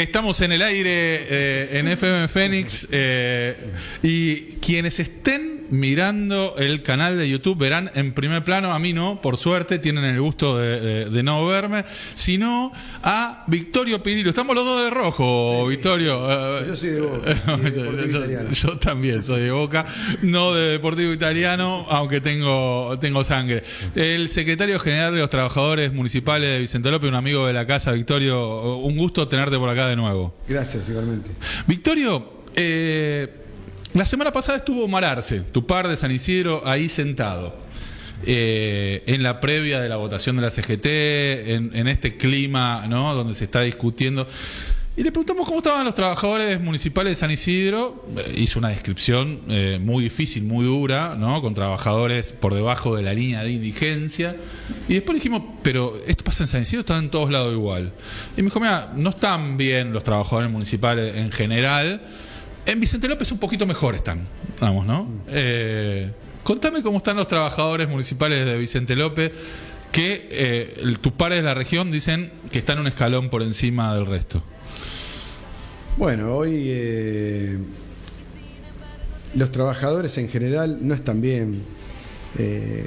Estamos en el aire en FM Fénix y quienes estén mirando el canal de YouTube verán en primer plano, a mí no, por suerte, tienen el gusto de no verme, sino a Vittorio Pirillo. Estamos los dos de rojo, sí, Vittorio. Yo soy de Boca. Yo también soy de Boca, no de Deportivo Italiano, aunque tengo sangre. El secretario general de los trabajadores municipales de Vicente López, un amigo de la casa, Vittorio, un gusto tenerte por acá de nuevo. Gracias, igualmente. Vittorio, la semana pasada estuvo Omar Arce, tu par de San Isidro, ahí sentado, en la previa de la votación de la CGT, en este clima, ¿no?, donde se está discutiendo. Y le preguntamos cómo estaban los trabajadores municipales de San Isidro. Hizo una descripción muy difícil, muy dura, ¿no?, con trabajadores por debajo de la línea de indigencia. Y después le dijimos, pero esto pasa en San Isidro, están en todos lados igual. Y me dijo, mira, no están bien los trabajadores municipales en general. En Vicente López un poquito mejor están, vamos, ¿no? Contame cómo están los trabajadores municipales de Vicente López, que tus pares de la región dicen que están un escalón por encima del resto. Bueno, hoy los trabajadores en general no están bien.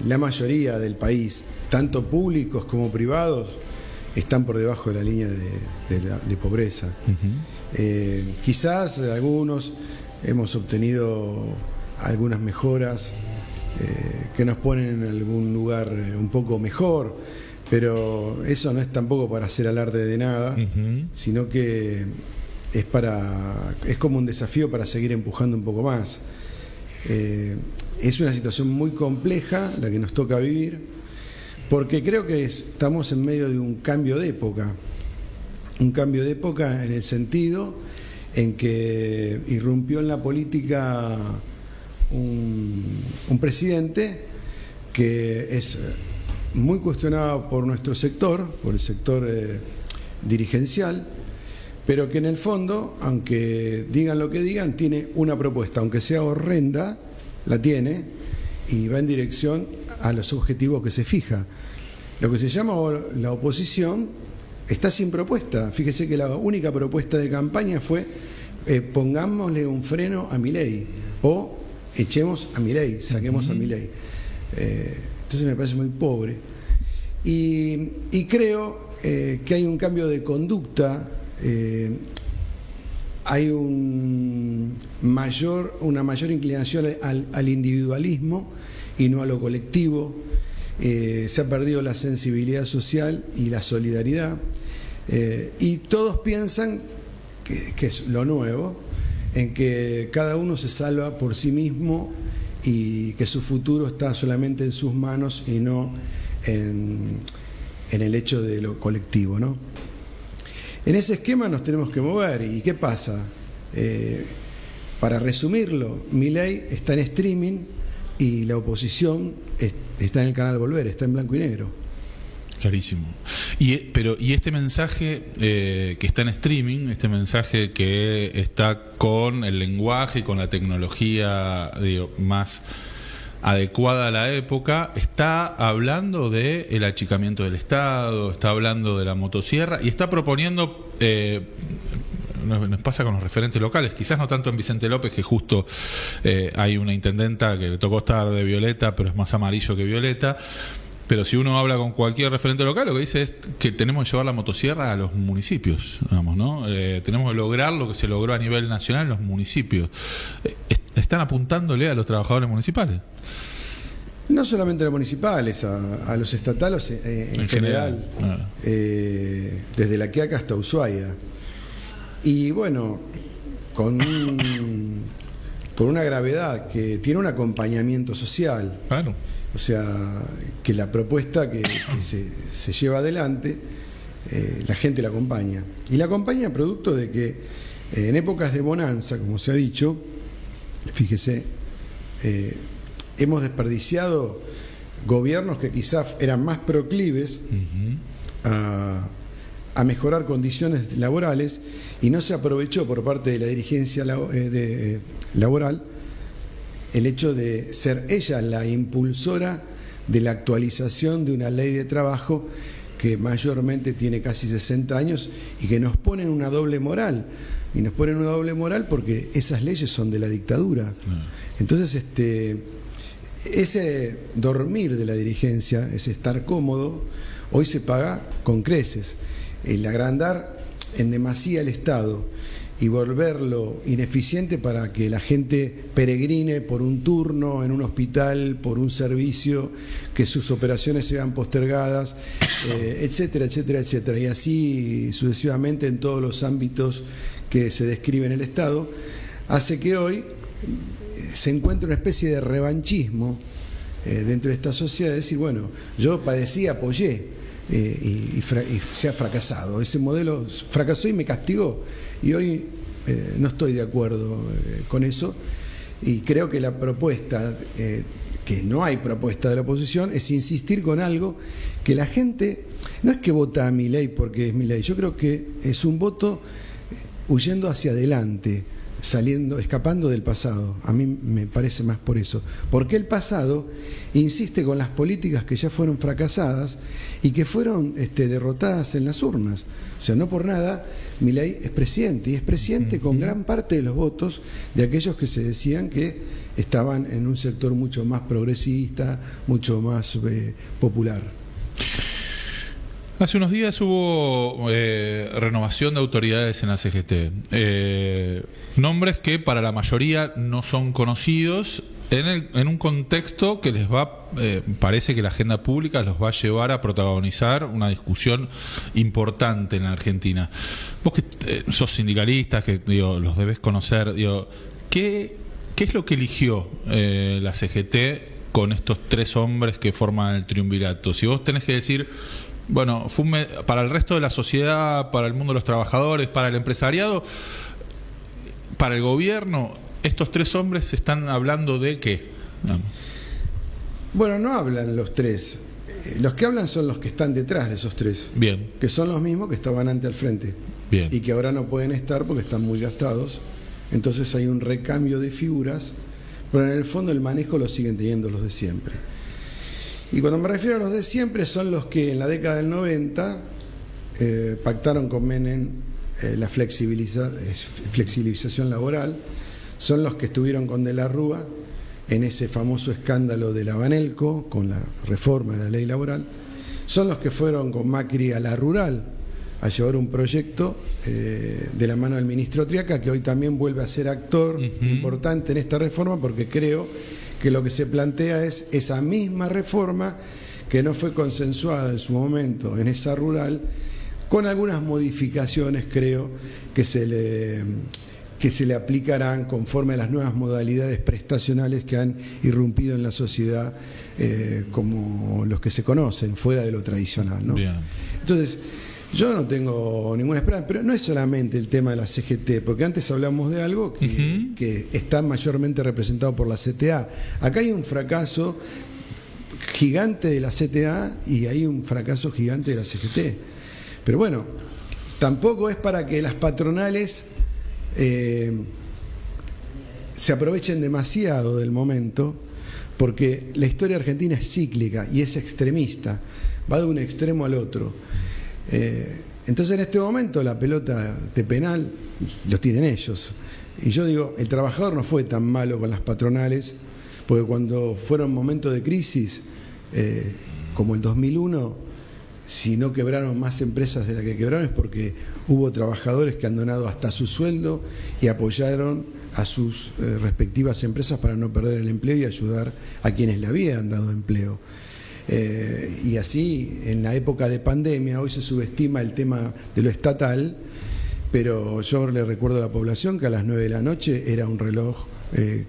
La mayoría del país, tanto públicos como privados, están por debajo de la línea de pobreza. Quizás algunos hemos obtenido algunas mejoras que nos ponen en algún lugar un poco mejor, pero eso no es tampoco para hacer alarde de nada, sino que es como un desafío para seguir empujando un poco más. Es una situación muy compleja la que nos toca vivir, porque creo que estamos en medio de un cambio de época. Un cambio de época en el sentido en que irrumpió en la política un presidente que es muy cuestionado por nuestro sector, por el sector dirigencial, pero que en el fondo, aunque digan lo que digan, tiene una propuesta, aunque sea horrenda, la tiene y va en dirección a los objetivos que se fija. Lo que se llama la oposición está sin propuesta. Fíjese que la única propuesta de campaña fue pongámosle un freno a Milei o echemos a Milei, saquemos a Milei. Entonces me parece muy pobre. Y creo que hay un cambio de conducta. Hay una mayor inclinación al individualismo y no a lo colectivo. Se ha perdido la sensibilidad social y la solidaridad, y todos piensan que es lo nuevo, en que cada uno se salva por sí mismo y que su futuro está solamente en sus manos y no en el hecho de lo colectivo, ¿no? En ese esquema nos tenemos que mover. ¿Y qué pasa? Para resumirlo, Milei está en streaming y la oposición está en el canal Volver, está en blanco y negro. Clarísimo. Y este mensaje que está en streaming, este mensaje que está con el lenguaje y con la tecnología, digo, más adecuada a la época, está hablando del achicamiento del Estado, está hablando de la motosierra y está proponiendo... nos pasa con los referentes locales, quizás no tanto en Vicente López, que justo hay una intendenta que le tocó estar de violeta, pero es más amarillo que violeta. Pero si uno habla con cualquier referente local, lo que dice es que tenemos que llevar la motosierra a los municipios, digamos, ¿no? Tenemos que lograr lo que se logró a nivel nacional en los municipios. ¿Están apuntándole a los trabajadores municipales? No solamente a los municipales, a los estatales en general. Desde La Quiaca hasta Ushuaia. Y bueno, por una gravedad que tiene un acompañamiento social. Claro. O sea, que la propuesta que se lleva adelante, la gente la acompaña. Y la acompaña producto de que en épocas de bonanza, como se ha dicho, fíjese, hemos desperdiciado gobiernos que quizás eran más proclives a mejorar condiciones laborales y no se aprovechó por parte de la dirigencia laboral el hecho de ser ella la impulsora de la actualización de una ley de trabajo que mayormente tiene casi 60 años y que nos ponen una doble moral. Y nos ponen una doble moral porque esas leyes son de la dictadura. Entonces, ese dormir de la dirigencia, ese estar cómodo, hoy se paga con creces. El agrandar en demasía el Estado y volverlo ineficiente para que la gente peregrine por un turno en un hospital, por un servicio, que sus operaciones sean postergadas, etcétera, etcétera, etcétera. Y así sucesivamente en todos los ámbitos que se describe en el Estado, hace que hoy se encuentre una especie de revanchismo dentro de esta sociedad, de decir, bueno, yo padecí, apoyé y se ha fracasado. Ese modelo fracasó y me castigó. Y hoy no estoy de acuerdo con eso. Y creo que la propuesta, que no hay propuesta de la oposición, es insistir con algo que la gente, no es que vota a Milei porque es Milei, yo creo que es un voto huyendo hacia adelante, escapando del pasado. A mí me parece más por eso. Porque el pasado insiste con las políticas que ya fueron fracasadas y que fueron derrotadas en las urnas. O sea, no por nada, Milei es presidente, y es presidente con gran parte de los votos de aquellos que se decían que estaban en un sector mucho más progresista, mucho más popular. Hace unos días hubo renovación de autoridades en la CGT. Nombres que para la mayoría no son conocidos en un contexto que les va, parece que la agenda pública los va a llevar a protagonizar una discusión importante en la Argentina. Vos que sos sindicalista, que los debes conocer, ¿qué es lo que eligió la CGT con estos tres hombres que forman el triunvirato? Si vos tenés que decir, bueno, para el resto de la sociedad, para el mundo de los trabajadores, para el empresariado, para el gobierno, estos tres hombres están hablando de ¿qué? No. Bueno, no hablan los tres. Los que hablan son los que están detrás de esos tres. Bien. Que son los mismos que estaban antes al frente. Bien. Y que ahora no pueden estar porque están muy gastados. Entonces hay un recambio de figuras, pero en el fondo el manejo lo siguen teniendo los de siempre. Y cuando me refiero a los de siempre, son los que en la década del 90 pactaron con Menem la flexibilización laboral, son los que estuvieron con De la Rúa en ese famoso escándalo de la Banelco, con la reforma de la ley laboral, son los que fueron con Macri a la rural a llevar un proyecto de la mano del ministro Triaca, que hoy también vuelve a ser actor importante en esta reforma, porque creo que lo que se plantea es esa misma reforma que no fue consensuada en su momento en esa rural, con algunas modificaciones, creo, que se le aplicarán conforme a las nuevas modalidades prestacionales que han irrumpido en la sociedad, como los que se conocen, fuera de lo tradicional, ¿no? Bien. Entonces, yo no tengo ninguna esperanza, pero no es solamente el tema de la CGT, porque antes hablamos de algo que está mayormente representado por la CTA. Acá hay un fracaso gigante de la CTA y hay un fracaso gigante de la CGT. Pero bueno, tampoco es para que las patronales se aprovechen demasiado del momento, porque la historia argentina es cíclica y es extremista, va de un extremo al otro. Entonces en este momento la pelota de penal lo tienen ellos. Y yo digo, el trabajador no fue tan malo con las patronales, porque cuando fueron momentos de crisis, como el 2001, si no quebraron más empresas de las que quebraron, es porque hubo trabajadores que han donado hasta su sueldo y apoyaron a sus respectivas empresas para no perder el empleo y ayudar a quienes le habían dado empleo. Y así, en la época de pandemia, hoy se subestima el tema de lo estatal, pero yo le recuerdo a la población que a las 9 de la noche era un reloj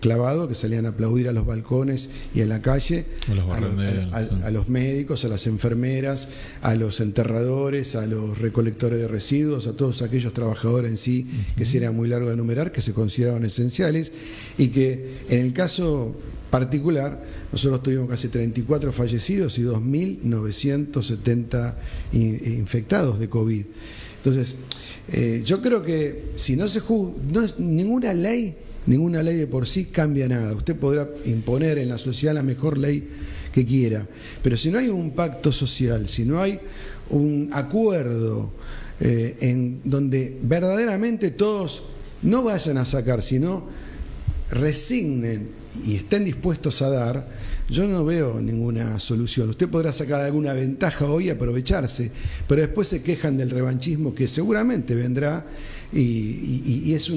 clavado, que salían a aplaudir a los balcones y en la calle, a los médicos, a las enfermeras, a los enterradores, a los recolectores de residuos, a todos aquellos trabajadores en sí, que sería muy largo de enumerar, que se consideraban esenciales, y que en el caso particular nosotros tuvimos casi 34 fallecidos y 2.970 infectados de COVID. Entonces, yo creo que si no se ninguna ley de por sí cambia nada. Usted podrá imponer en la sociedad la mejor ley que quiera. Pero si no hay un pacto social, si no hay un acuerdo en donde verdaderamente todos no vayan a sacar, sino resignen y estén dispuestos a dar, yo no veo ninguna solución. Usted podrá sacar alguna ventaja hoy y aprovecharse, pero después se quejan del revanchismo que seguramente vendrá y es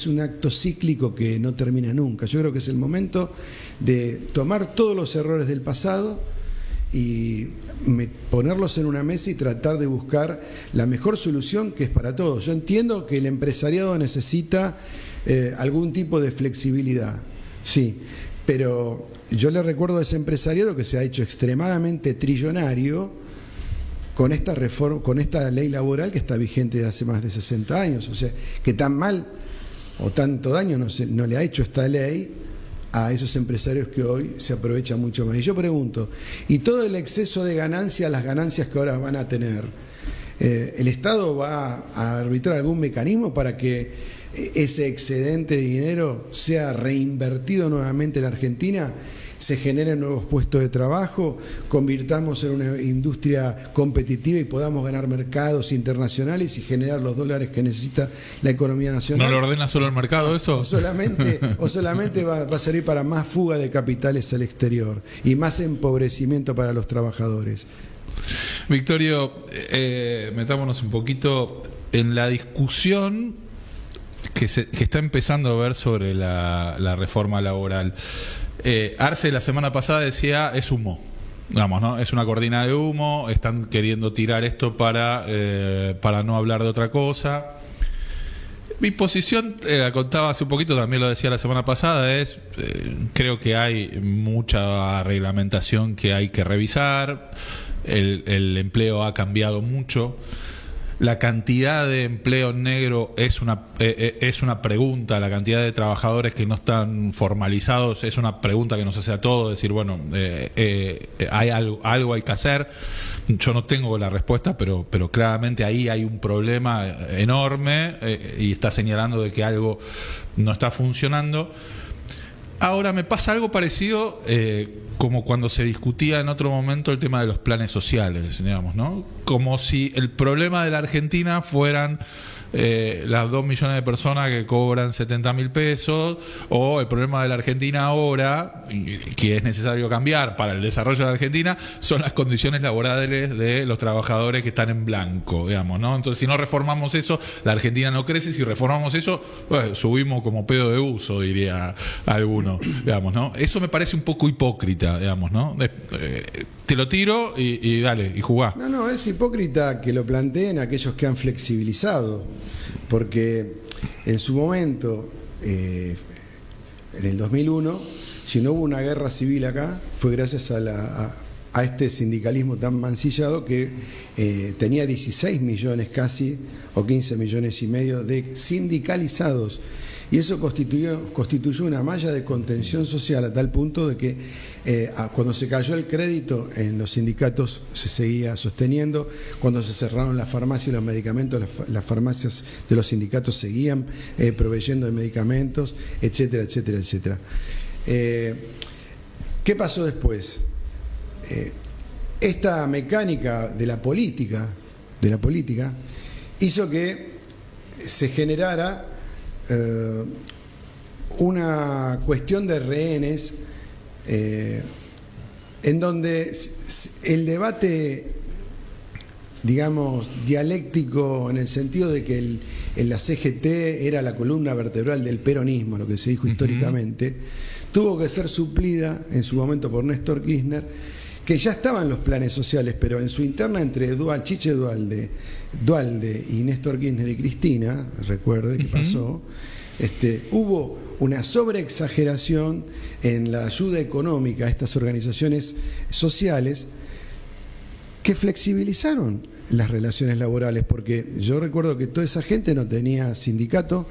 un acto cíclico que no termina nunca. Yo creo que es el momento de tomar todos los errores del pasado y ponerlos en una mesa y tratar de buscar la mejor solución que es para todos. Yo entiendo que el empresariado necesita algún tipo de flexibilidad, sí, pero yo le recuerdo a ese empresariado que se ha hecho extremadamente trillonario con esta reforma, con esta ley laboral que está vigente de hace más de 60 años. O sea, que tan mal o tanto daño no le ha hecho esta ley a esos empresarios que hoy se aprovechan mucho más. Y yo pregunto, ¿y todo el exceso de ganancias, las ganancias que ahora van a tener, el Estado va a arbitrar algún mecanismo para que ese excedente de dinero sea reinvertido nuevamente en la Argentina, se generen nuevos puestos de trabajo, convirtamos en una industria competitiva y podamos ganar mercados internacionales y generar los dólares que necesita la economía nacional? ¿No lo ordena solo el mercado eso? O solamente va a servir para más fuga de capitales al exterior y más empobrecimiento para los trabajadores. Victorio, metámonos un poquito en la discusión que está empezando a ver sobre la reforma laboral. Arce la semana pasada decía es humo, digamos, ¿no? Es una cortina de humo, están queriendo tirar esto para no hablar de otra cosa. Mi posición, la contaba hace un poquito, también lo decía la semana pasada, es creo que hay mucha reglamentación que hay que revisar, el empleo ha cambiado mucho. La cantidad de empleo negro es una pregunta, la cantidad de trabajadores que no están formalizados es una pregunta que nos hace a todos, decir, bueno, hay algo hay que hacer. Yo no tengo la respuesta, pero claramente ahí hay un problema enorme y está señalando de que algo no está funcionando. Ahora me pasa algo parecido como cuando se discutía en otro momento el tema de los planes sociales, digamos, ¿no? Como si el problema de la Argentina fueran las 2 millones de personas que cobran 70.000 pesos, o el problema de la Argentina ahora, que es necesario cambiar para el desarrollo de la Argentina, son las condiciones laborales de los trabajadores que están en blanco, digamos, ¿no? Entonces, si no reformamos eso, la Argentina no crece. Si reformamos eso, bueno, subimos como pedo de uso, diría alguno, digamos, ¿no? Eso me parece un poco hipócrita, digamos, ¿no? Te lo tiro y dale, y jugá. No, es hipócrita que lo planteen aquellos que han flexibilizado, porque en su momento, en el 2001, si no hubo una guerra civil acá, fue gracias a este sindicalismo tan mancillado que tenía 16 millones casi, o 15 millones y medio de sindicalizados. Y eso constituyó una malla de contención social a tal punto de que cuando se cayó el crédito en los sindicatos se seguía sosteniendo, cuando se cerraron las farmacias y los medicamentos, las farmacias de los sindicatos seguían proveyendo de medicamentos, etcétera, etcétera, etcétera. ¿Qué pasó después? Esta mecánica de la política hizo que se generara una cuestión de rehenes en donde el debate, digamos, dialéctico, en el sentido de que la CGT era la columna vertebral del peronismo, lo que se dijo históricamente, tuvo que ser suplida en su momento por Néstor Kirchner, que ya estaban los planes sociales, pero en su interna entre Chiche Dualde y Néstor Kirchner y Cristina, recuerde que pasó, hubo una sobreexageración en la ayuda económica a estas organizaciones sociales que flexibilizaron las relaciones laborales, porque yo recuerdo que toda esa gente no tenía sindicato,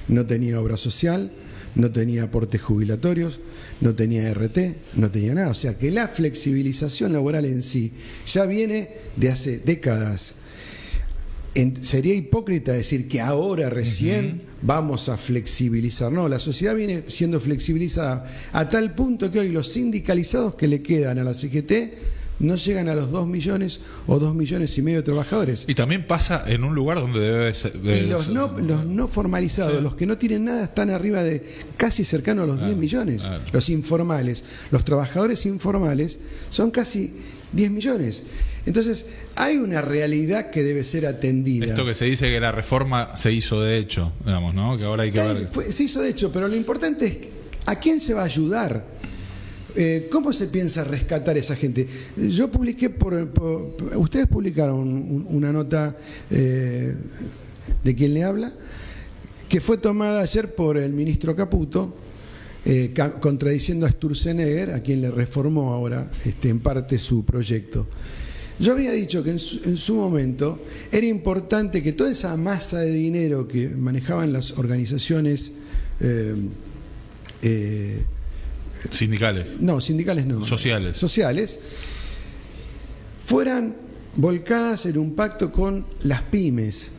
no tenía obra social, no tenía aportes jubilatorios, no tenía RT, no tenía nada. O sea que la flexibilización laboral en sí ya viene de hace décadas. sería hipócrita decir que ahora recién vamos a flexibilizar. No, la sociedad viene siendo flexibilizada a tal punto que hoy los sindicalizados que le quedan a la CGT no llegan a los 2 millones o 2 millones y medio de trabajadores. Y también pasa en un lugar donde debe ser... Y los no formalizados, sí, los que no tienen nada, están arriba de casi cercano a los 10 millones. Los informales, los trabajadores informales son casi 10 millones. Entonces, hay una realidad que debe ser atendida. Esto que se dice que la reforma se hizo de hecho, digamos, ¿no? Que ahora hay que ver... Se hizo de hecho, pero lo importante es a quién se va a ayudar. ¿Cómo se piensa rescatar a esa gente? Yo publiqué, ustedes publicaron una nota de quien le habla, que fue tomada ayer por el ministro Caputo, contradiciendo a Sturzenegger, a quien le reformó ahora en parte su proyecto. Yo había dicho que en su momento era importante que toda esa masa de dinero que manejaban las organizaciones sindicales. No, sindicales no. Sociales fueran volcadas en un pacto con las pymes,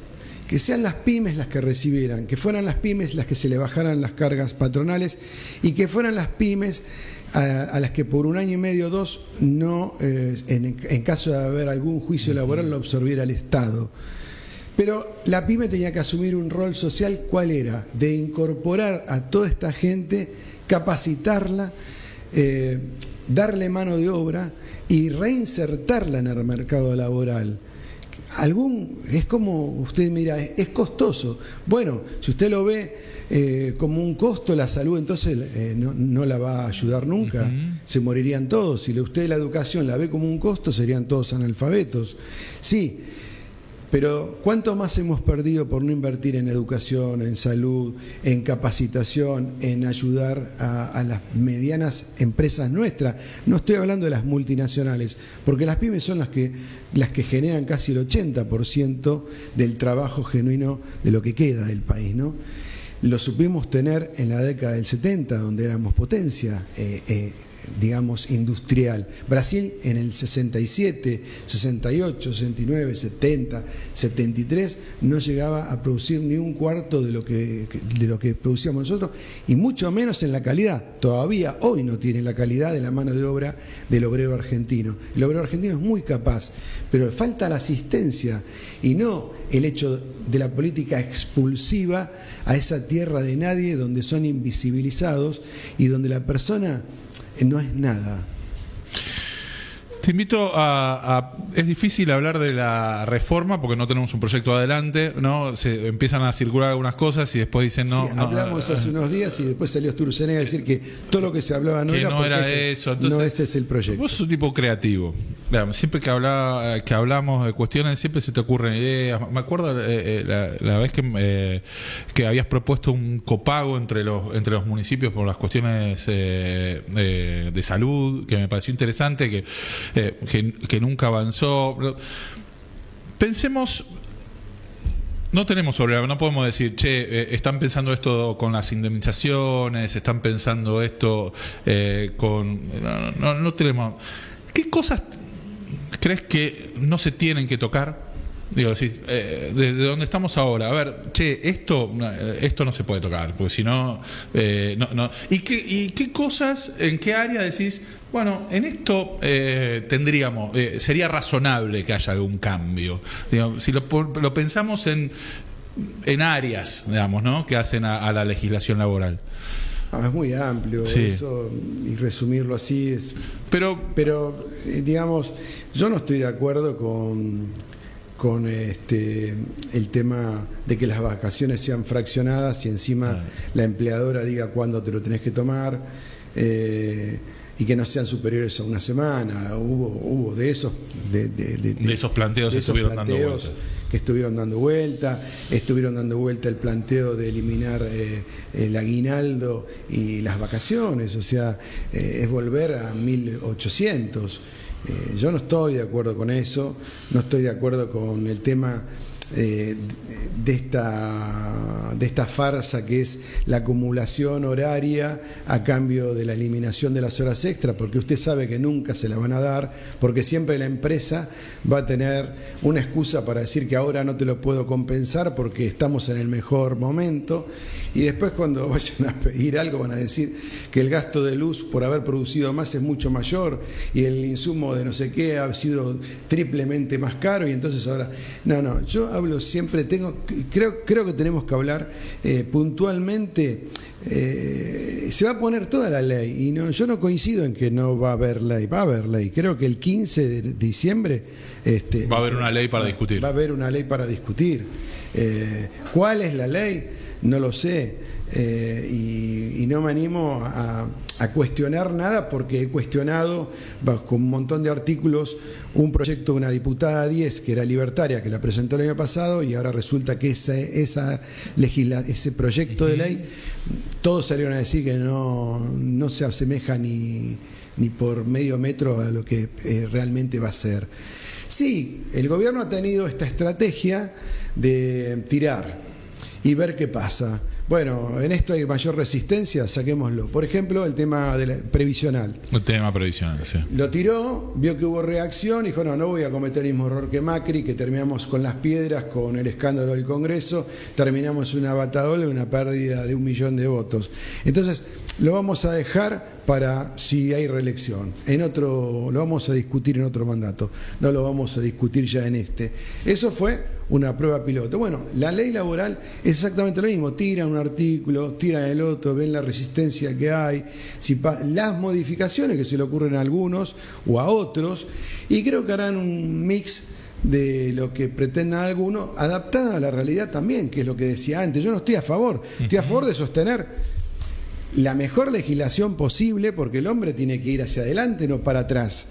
que sean las pymes las que recibieran, que fueran las pymes las que se le bajaran las cargas patronales y que fueran las pymes a las que por 1 año y medio o 2 no, en caso de haber algún juicio laboral, lo absorbiera el Estado. Pero la pyme tenía que asumir un rol social. ¿Cuál era? De incorporar a toda esta gente, capacitarla, darle mano de obra y reinsertarla en el mercado laboral. Es como usted mira, es costoso. Bueno, si usted lo ve como un costo la salud, entonces no la va a ayudar nunca. Se morirían todos. Si usted la educación la ve como un costo, serían todos analfabetos. Sí. Pero ¿cuánto más hemos perdido por no invertir en educación, en salud, en capacitación, en ayudar a las medianas empresas nuestras? No estoy hablando de las multinacionales, porque las pymes son las que generan casi el 80% del trabajo genuino de lo que queda del país, ¿no? Lo supimos tener en la década del 70, donde éramos potencia, digamos, industrial. Brasil en el 67, 68, 69, 70, 73 no llegaba a producir ni un cuarto de lo que producíamos nosotros, y mucho menos en la calidad. Todavía hoy no tiene la calidad de la mano de obra del obrero argentino. El obrero argentino es muy capaz, pero falta la asistencia y no el hecho de la política expulsiva a esa tierra de nadie donde son invisibilizados y donde la persona no es nada. Te invito es difícil hablar de la reforma porque no tenemos un proyecto adelante, ¿no? Se empiezan a circular algunas cosas y después dicen no. Sí, hablamos hace unos días y después salió Sturzenegger a decir que todo lo que se hablaba no era eso. Entonces, no, ese es el proyecto. Vos sos un tipo creativo. Siempre que hablamos de cuestiones, siempre se te ocurren ideas. Me acuerdo la vez que habías propuesto un copago entre los municipios por las cuestiones de salud, que me pareció interesante, que nunca avanzó. Pensemos, no podemos decir, están pensando esto con las indemnizaciones, están pensando esto no tenemos. ¿Qué cosas crees que no se tienen que tocar? Digo, de donde estamos ahora, a ver, esto no se puede tocar, porque si no, no. ¿Y qué cosas, en qué área decís, bueno, en esto sería razonable que haya algún cambio? Digo, si lo pensamos en áreas, digamos, ¿no?, que hacen a la legislación laboral. Es muy amplio, sí. Eso, y resumirlo así es... Pero digamos, yo no estoy de acuerdo con el tema de que las vacaciones sean fraccionadas y encima la empleadora diga cuándo te lo tenés que tomar, y que no sean superiores a una semana. Hubo de esos de esos planteos que estuvieron dando vuelta. Estuvieron dando vuelta el planteo de eliminar el aguinaldo y las vacaciones, o sea, es volver a 1800. Yo no estoy de acuerdo con eso, no estoy de acuerdo con el tema de esta farsa que es la acumulación horaria a cambio de la eliminación de las horas extra, porque usted sabe que nunca se la van a dar, porque siempre la empresa va a tener una excusa para decir que ahora no te lo puedo compensar porque estamos en el mejor momento, y después cuando vayan a pedir algo van a decir que el gasto de luz por haber producido más es mucho mayor y el insumo de no sé qué ha sido triplemente más caro, y entonces ahora no, yo hablo siempre, creo que tenemos que hablar puntualmente. Se va a poner toda la ley, y yo no coincido en que no va a haber ley, va a haber ley. Creo que el 15 de diciembre va a haber una ley para discutir. Va a haber una ley para discutir. ¿Cuál es la ley? No lo sé, y no me animo a cuestionar nada, porque he cuestionado con un montón de artículos un proyecto de una diputada 10 que era libertaria, que la presentó el año pasado, y ahora resulta que ese proyecto de ley, todos salieron a decir que no se asemeja ni por medio metro a lo que realmente va a ser. Sí, el gobierno ha tenido esta estrategia de tirar y ver qué pasa. Bueno, en esto hay mayor resistencia, saquémoslo. Por ejemplo, el tema previsional. El tema previsional, sí. Lo tiró, vio que hubo reacción, y dijo, no voy a cometer el mismo error que Macri, que terminamos con las piedras, con el escándalo del Congreso, terminamos una bataola, una pérdida de 1 millón de votos. Entonces, lo vamos a dejar para si hay reelección. Lo vamos a discutir en otro mandato, no lo vamos a discutir ya en este. Eso fue una prueba piloto. Bueno, la ley laboral es exactamente lo mismo. Tiran un artículo, tiran el otro, ven la resistencia que hay, las modificaciones que se le ocurren a algunos o a otros, y creo que harán un mix de lo que pretendan algunos, adaptada a la realidad también, que es lo que decía antes. Yo no estoy a favor, estoy a favor de sostener la mejor legislación posible, porque el hombre tiene que ir hacia adelante, no para atrás.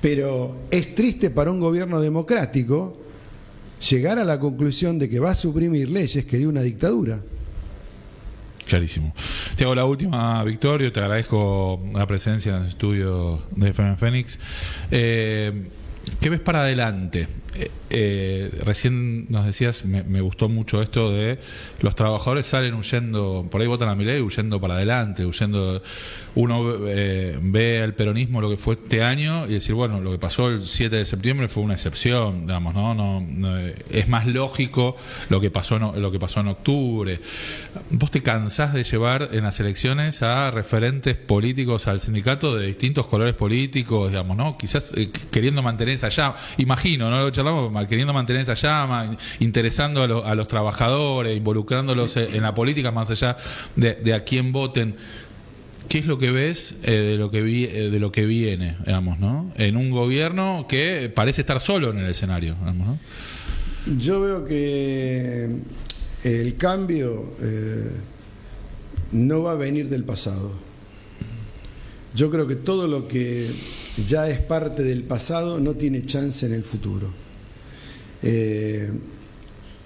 Pero es triste para un gobierno democrático llegar a la conclusión de que va a suprimir leyes que dio una dictadura. Clarísimo. Te hago la última, Victorio. Te agradezco la presencia en el estudio de FM Fénix. ¿Qué ves para adelante? Recién nos decías, me gustó mucho esto de los trabajadores salen huyendo, por ahí votan a Milei huyendo para adelante, huyendo. Uno ve al peronismo lo que fue este año y decir, bueno, lo que pasó el 7 de septiembre fue una excepción, digamos, no es más lógico lo que pasó en octubre. ¿Vos te cansás de llevar en las elecciones a referentes políticos al sindicato de distintos colores políticos, digamos, ¿no? Quizás queriendo mantener esa llama, imagino, ¿no? Lo charlamos, queriendo mantener esa llama, interesando a los trabajadores, involucrándolos en la política más allá de a quién voten. ¿Qué es lo que ves de lo que viene, digamos, ¿no? En un gobierno que parece estar solo en el escenario, digamos, ¿no? Yo veo que el cambio no va a venir del pasado. Yo creo que todo lo que ya es parte del pasado no tiene chance en el futuro.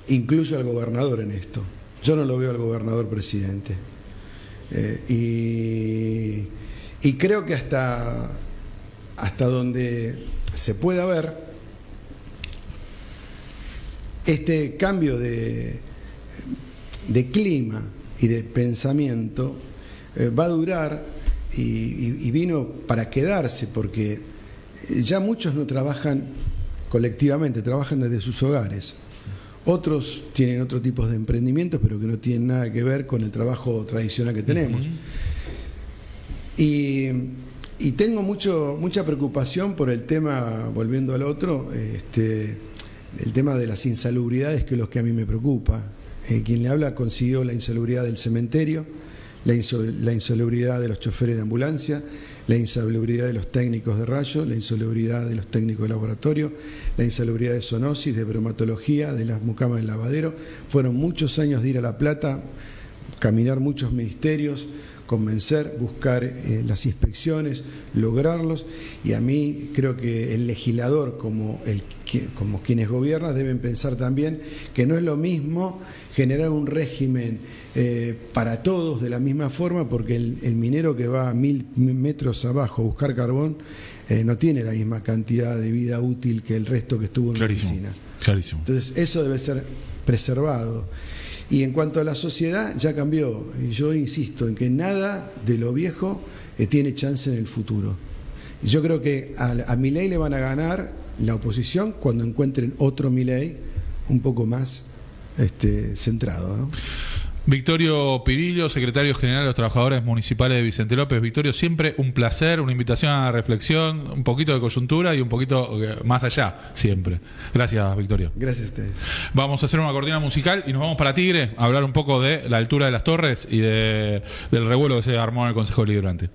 Incluyo al gobernador en esto. Yo no lo veo al gobernador presidente. Y creo que hasta donde se pueda ver, este cambio de clima y de pensamiento va a durar y vino para quedarse, porque ya muchos no trabajan colectivamente, trabajan desde sus hogares. Otros tienen otro tipo de emprendimientos, pero que no tienen nada que ver con el trabajo tradicional que tenemos. Y tengo mucha preocupación por el tema, volviendo al otro, el tema de las insalubridades, que es lo que a mí me preocupa. Quien le habla consiguió la insalubridad del cementerio, la insalubridad de los choferes de ambulancia, la insalubridad de los técnicos de rayos, la insalubridad de los técnicos de laboratorio, la insalubridad de zoonosis, de bromatología, de las mucamas del lavadero. Fueron muchos años de ir a La Plata, caminar muchos ministerios, convencer, buscar las inspecciones, lograrlos, y a mí creo que el legislador como quienes gobiernan deben pensar también que no es lo mismo generar un régimen para todos de la misma forma, porque el minero que va a 1000 metros abajo a buscar carbón no tiene la misma cantidad de vida útil que el resto que estuvo en la oficina. Clarísimo. Entonces, eso debe ser preservado. Y en cuanto a la sociedad, ya cambió. Y yo insisto en que nada de lo viejo tiene chance en el futuro. Yo creo que a Milei le van a ganar la oposición cuando encuentren otro Milei un poco más centrado, ¿no? Victorio Pirillo, secretario general de los trabajadores municipales de Vicente López. Victorio, siempre un placer, una invitación a la reflexión, un poquito de coyuntura y un poquito más allá, siempre. Gracias, Victorio. Gracias a ustedes. Vamos a hacer una cortina musical y nos vamos para Tigre a hablar un poco de la altura de las torres y del revuelo que se armó en el Consejo Deliberante.